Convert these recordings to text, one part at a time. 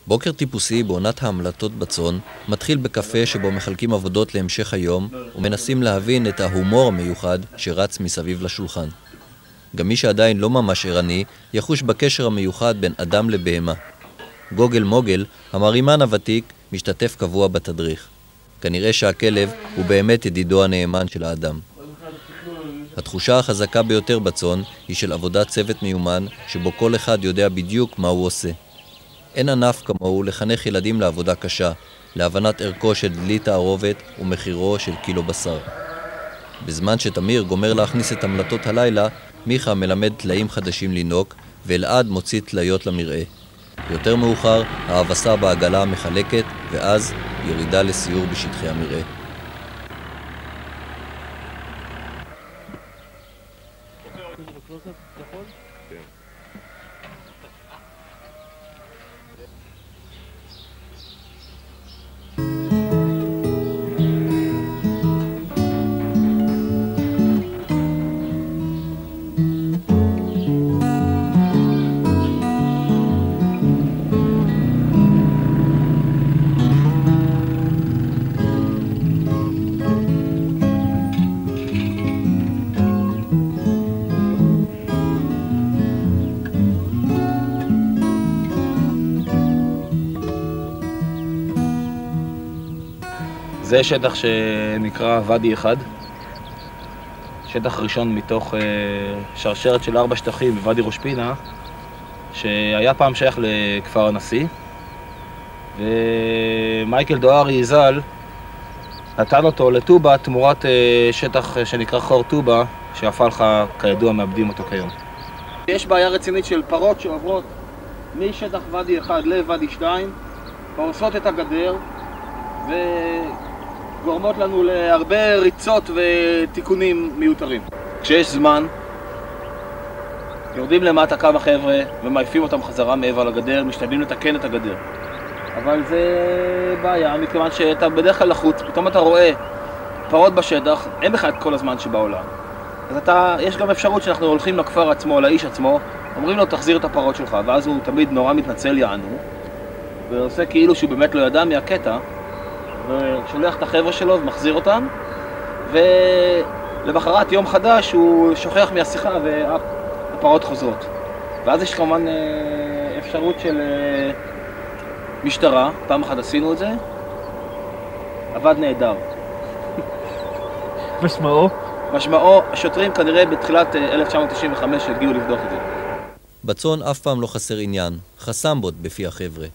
בוקר טיפוסי בעונת ההמלטות בצאן מתחיל בקפה שבו מחלקים עבודות להמשך היום ומנסים להבין את ההומור המיוחד שרץ מסביב לשולחן. גם מי שעדיין לא ממש ערני יחוש בקשר המיוחד בין אדם לבהמה. גוגל מוגל, המרימן הוותיק, משתתף קבוע בתדריך. כנראה שהכלב הוא באמת ידידו הנאמן של האדם. התחושה החזקה ביותר בצאן היא של עבודת צוות מיומן שבו כל אחד יודע בדיוק מה הוא עושה. אין ענף כמוהו לחנך ילדים לעבודה קשה, להבנת ערכו של דלי תערובת ומחירו של קילו בשר. בזמן שתמיר גומר להכניס את המלטות הלילה, מיכה מלמד תלאים חדשים לינוק, ואלעד מוציא תליות למראה. יותר מאוחר, האבסה בעגלה מחלקת, ואז ירידה לסיור בשטחי המראה. זה שטח שנקרא ואדי אחד, שטח ראשון מתוך שרשרת של 4 שטחים בוואדי ראש פינה, שהיה פעם שייך לכפר הנשיא, ומייקל דוארי ז"ל נתן אותו לטובה תמורת שטח שנקרא חור טובה, שהפך כידוע מאבדים אותו כיום. יש בעיה רצינית של פרות שעוברות משטח ואדי 1 לוואדי 2, פורסות את הגדר וגורמות לנו להרבה ריצות ותיקונים מיותרים. כשיש זמן, יורדים למטה כמה חבר'ה ומעיפים אותם חזרה מעבר לגדר, משתדלים לתקן את הגדר. אבל זה בעיה, מכיוון שאתה בדרך כלל לחוץ, פתאום אתה רואה פרות בשטח, אין לך את כל הזמן שבעולם. אז יש גם אפשרות שאנחנו הולכים לכפר עצמו, לאיש עצמו, אומרים לו תחזיר את הפרות שלך, ואז הוא תמיד נורא מתנצל יענו, ועושה כאילו שהוא באמת לא ידע מהקטע, ושולח את החבר'ה שלו ומחזיר אותם, ולמחרת יום חדש הוא שוכח מהשיחה והפרות חוזרות. ואז יש כמובן אפשרות של משטרה, פעם אחת עשינו את זה, עבד נהדר. משמעו? משמעו, השוטרים כנראה בתחילת 1995 הגיעו לבדוק את זה. בצאן אף פעם לא חסר עניין, חסמבות בפי החבר'ה.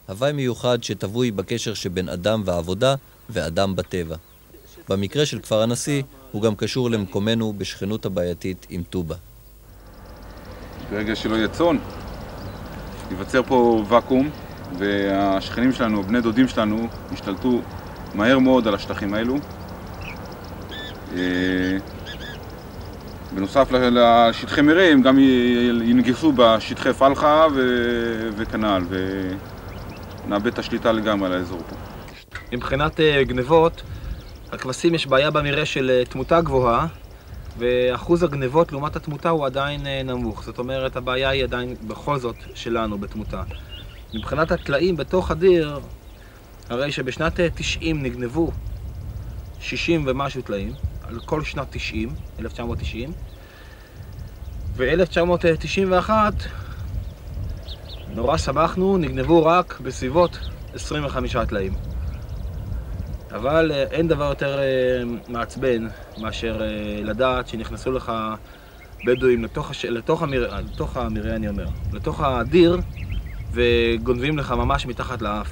הוואי מיוחד שטבוי בקשר שבין אדם ועבודה ואדם בטבע. במקרה של כפר הנשיא הוא גם קשור למקומנו בשכנות הבעייתית עם טובה. ברגע שלא יהיה צאן, ייווצר פה וקום, והשכנים שלנו, בני דודים שלנו, השתלטו מהר מאוד על השטחים האלו. בנוסף לשטחי מרעה הם גם ינגסו בשטחי פלחה וכנל, ונאבד את השליטה לגמרי על האזור פה. מבחינת גנבות, הכבשים יש בעיה במרעה של תמותה גבוהה, ואחוז הגנבות לעומת התמותה הוא עדיין נמוך. זאת אומרת, הבעיה היא עדיין בכל זאת שלנו בתמותה. מבחינת התלאים בתוך הדיר, הרי שבשנת 90 נגנבו 60 ומשהו תלאים, על כל שנת 90, 1990, ו-1991 נורא שמחנו, נגנבו רק בסביבות 25 תלאים. אבל אין דבר יותר מעצבן מאשר לדעת שנכנסו לך בדואים לתוך המרעה, אני אומר, לתוך הדיר, וגונבים לך ממש מתחת לאף.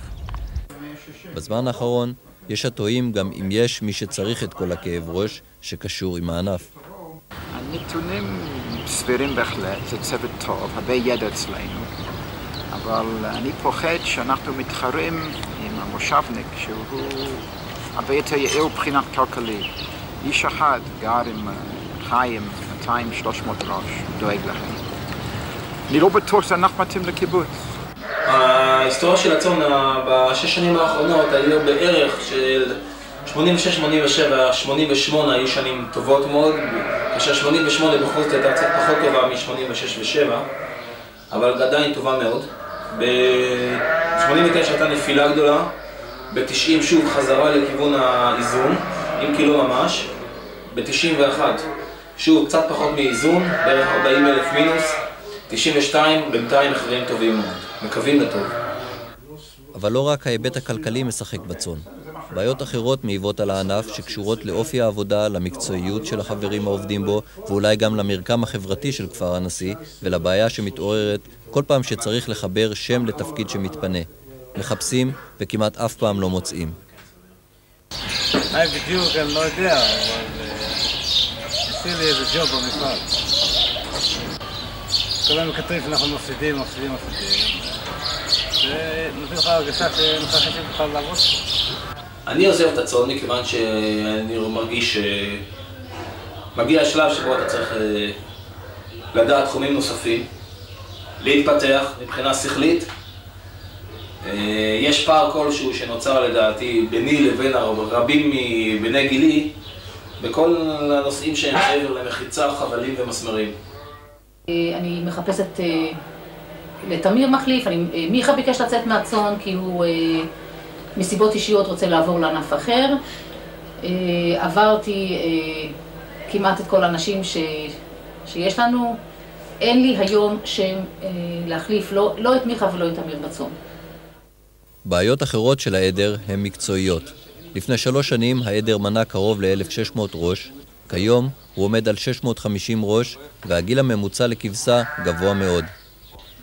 בזמן האחרון יש הטועים גם אם יש מי שצריך את כל הכאב ראש שקשור עם הענף. הנתונים סבירים בהחלט, זה צוות טוב, הרבה ידע אצלנו, אבל אני פוחד שאנחנו מתחרים עם המושבניק שהוא הרבה יותר יעיל מבחינת כלכלי. איש אחד גר עם חיים 200-300 ראש, דואג לכם. אני לא בטוח שזה אנחנו מתאים לקיבוץ. ההיסטוריה של הצאן בשש שנים האחרונות היו בערך של 86, 87, 88 היו שנים טובות מאוד, כאשר 88 בכל זאת הייתה קצת פחות טובה מ-86 ו-7, אבל עדיין טובה מאוד. ב-89 הייתה נפילה גדולה, ב-90 שוב חזרה לכיוון האיזון, עם קילו ממש, ב-91 שוב קצת פחות מאיזון, בערך 40,000 מינוס, 92 בינתיים מחירים טובים מאוד, מקווים לטוב. אבל לא רק ההיבט הכלכלי משחק בצאן. בעיות אחרות מעיבות על הענף שקשורות לאופי העבודה, למקצועיות של החברים העובדים בו, ואולי גם למרקם החברתי של כפר הנשיא, ולבעיה שמתעוררת כל פעם שצריך לחבר שם לתפקיד שמתפנה. מחפשים וכמעט אף פעם לא מוצאים. בדיוק, אני לא יודע, אבל עשי לי איזה ג'וב במפעל. כל היום כתוב אנחנו מפסידים. זה נותן לך הרגשה שנוכל חשב בכלל לעבוד. אני עוזב את הצאן מכיוון שאני מרגיש שמגיע השלב שבו אתה צריך לדעת תחומים נוספים, להתפתח מבחינה שכלית. יש פער כלשהו שנוצר לדעתי ביני לבין רבים מבני גילי בכל הנושאים שהם מעבר למחיצה, חבלים ומסמרים. אני מחפשת לתמיר מחליף, מיכה ביקש לצאת מהצאן כי הוא מסיבות אישיות רוצה לעבור לענף אחר. עברתי כמעט את כל האנשים שיש לנו. אין לי היום שם להחליף לא את מיכה ולא את תמיר בצאן. בעיות אחרות של העדר הן מקצועיות. לפני 3 שנים העדר מנה קרוב ל-1,600 ראש, כיום הוא עומד על 650 ראש והגיל הממוצע לכבשה גבוה מאוד.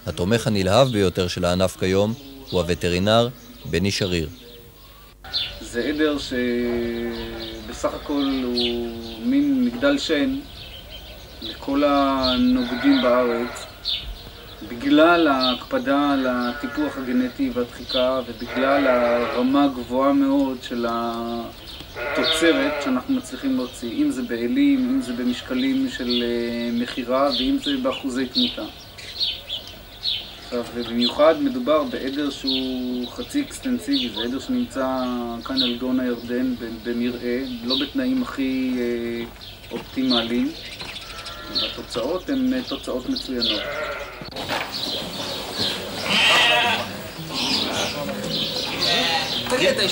התומך הנלהב ביותר של הענף כיום הוא הווטרינר בני שריר. זה עדר שבסך הכל הוא מין מגדל שן לכל הנוגדים בארץ, בגלל ההקפדה על הטיפוח הגנטי והדחיקה ובגלל הרמה גבוהה מאוד של התוצרת שאנחנו מצליחים להוציא, אם זה בעלים, אם זה במשקלים של מחירה ואם זה באחוזי תמותה. עכשיו, במיוחד מדובר בעדר שהוא חצי אקסטנסיבי, זה עדר שנמצא כאן על גאון הירדן במרעה, לא בתנאים הכי אופטימליים, והתוצאות הן תוצאות מצוינות.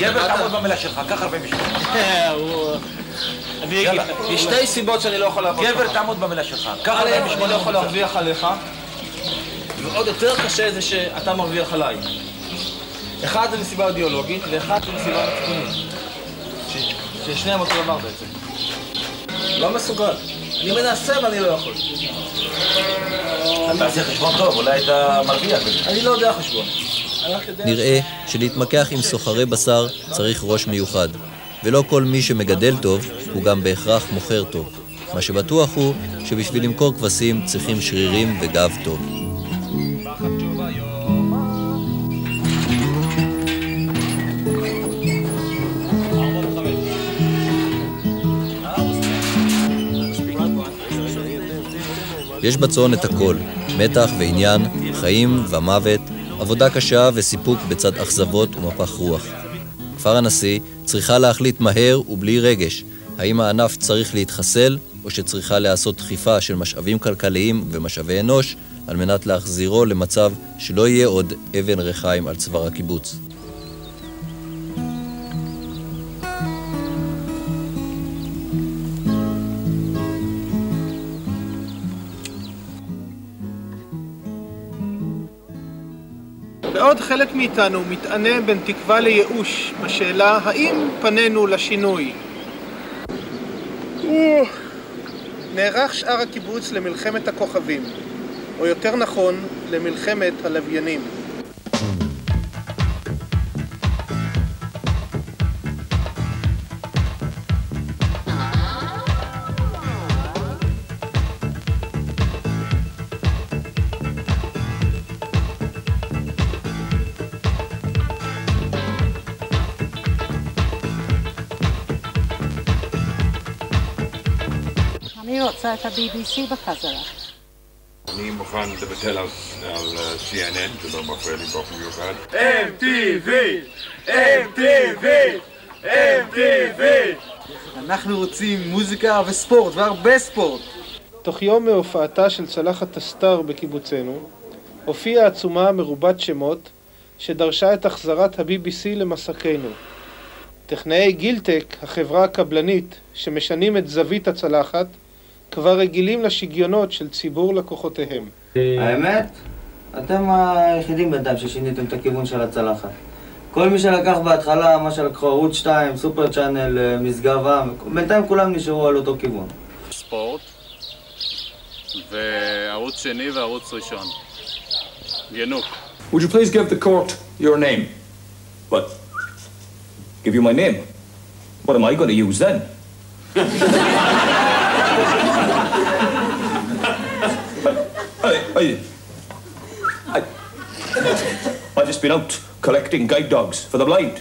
גבר, תעמוד במילה שלך, קח 48. יש 2 סיבות שאני לא יכול לעבוד לך. גבר, תעמוד במילה שלך, קח 48. אני לא יכול להרוויח עליך, ועוד יותר קשה זה שאתה מרוויח עליי. אחד זה מסיבה אידיאולוגית, ואחד זה מסיבה מצפונית. ששניהם אותו דבר בעצם. לא מסוגל. אני מנסה ואני לא יכול. אתה עושה חשבון טוב, אולי אתה מרוויח. אני לא יודע חשבון. נראה שלהתמקח עם סוחרי בשר צריך ראש מיוחד, ולא כל מי שמגדל טוב הוא גם בהכרח מוכר טוב. מה שבטוח הוא שבשביל למכור כבשים צריכים שרירים וגב טוב. יש בצאן את הכל, מתח ועניין, חיים ומוות, עבודה קשה וסיפוק בצד אכזבות ומפח רוח. כפר הנשיא צריכה להחליט מהר ובלי רגש, האם הענף צריך להתחסל או שצריכה לעשות דחיפה של משאבים כלכליים ומשאבי אנוש על מנת להחזירו למצב שלא יהיה עוד אבן רחיים על צוואר הקיבוץ. בעוד חלק מאיתנו מתענה בין תקווה לייאוש בשאלה האם פנינו לשינוי. נערך שאר הקיבוץ למלחמת הכוכבים, או יותר נכון, למלחמת הלוויינים. אני רוצה את ה-BBC בחזרה. אני מוכן לבטל על CNN, זה לא מפריע לי באופן מיוחד. MTV! MTV! MTV! אנחנו רוצים מוזיקה וספורט, והרבה ספורט. תוך יום מהופעתה של צלחת הסטאר בקיבוצנו, הופיעה עצומה מרובת שמות שדרשה את החזרת ה-BBC למסכנו. טכנאי גילטק, החברה הקבלנית, שמשנים את זווית הצלחת, כבר רגילים לשיגיונות של ציבור לקוחותיהם. האמת, אתם היחידים בינתיים ששיניתם את הכיוון של הצלחת. כל מי שלקח בהתחלה, מה שלקחו ערוץ 2, סופר צ'אנל, משגבה, בינתיים כולם נשארו על אותו כיוון. ספורט, וערוץ שני וערוץ ראשון. ינוק. Would you please give the court your name? What? Give you my name? What am I going to use then? I've just been out collecting guide dogs for the blind.